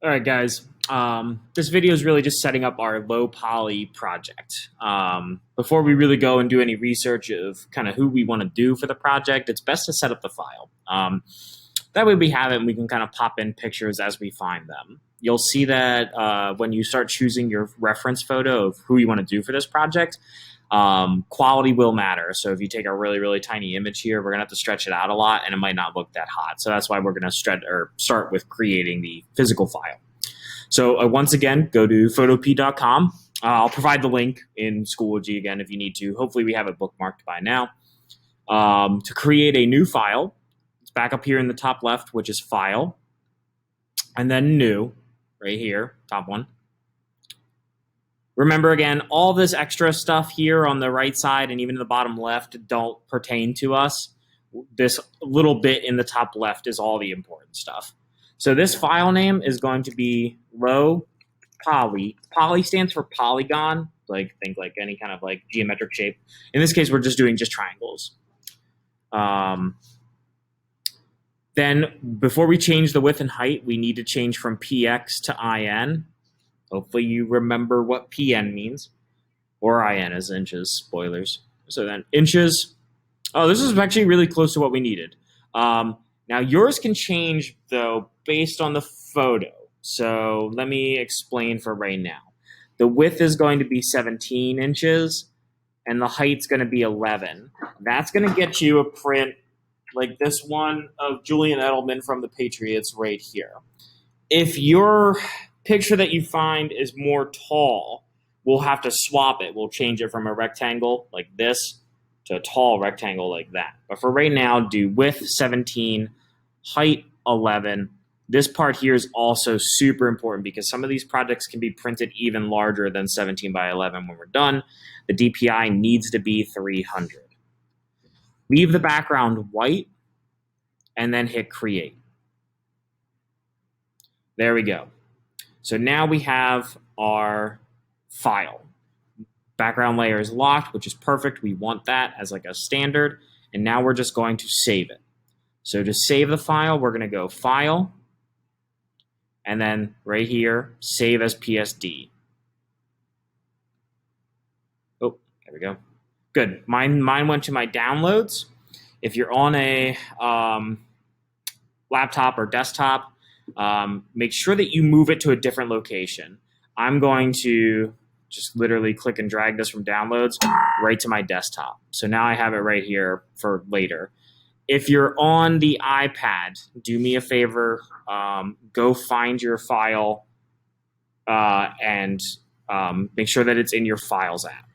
All right, guys. This video is really just setting up our low poly project. Before we really go and do any research of kind of who we want to do for the project, it's best to set up the file. That way we have it and we can kind of pop in pictures as we find them. You'll see that when you start choosing your reference photo of who you want to do for this project, quality will matter. So if you take a really, really tiny image here, we're going to have to stretch it out a lot and it might not look that hot. So that's why we're going to start with creating the physical file. So once again, go to photopea.com. I'll provide the link in Schoology again if you need to. Hopefully we have it bookmarked by now. To create a new file, it's back up here in the top left, which is File, and then New, right here, top one. Remember, again, all this extra stuff here on the right side and even the bottom left don't pertain to us. This little bit in the top left is all the important stuff. So this file name is going to be low poly. Poly stands for polygon, think like any kind of like geometric shape. In this case, we're just doing triangles. Then before we change the width and height, we need to change from px to in. Hopefully you remember what pn means, or in is inches, spoilers. So then inches. Oh, this is actually really close to what we needed. Now yours can change though based on the photo. So let me explain for right now. The width is going to be 17 inches and the height's going to be 11. That's going to get you a print like this one of Julian Edelman from the Patriots right here. If your picture that you find is more tall, we'll have to swap it. We'll change it from a rectangle like this to a tall rectangle like that. But for right now, do width 17, height 11. This part here is also super important because some of these projects can be printed even larger than 17 by 11 when we're done. The DPI needs to be 300. Leave the background white and then hit create. There we go. So now we have our file. Background layer is locked, which is perfect. We want that as like a standard. And now we're just going to save it. So to save the file, we're going to go File, and then right here, Save as PSD. Oh, there we go. Good. Mine went to my downloads. If you're on a laptop or desktop, make sure that you move it to a different location. I'm going to just literally click and drag this from downloads right to my desktop. So now I have it right here for later. If you're on the iPad, do me a favor, go find your file and make sure that it's in your Files app.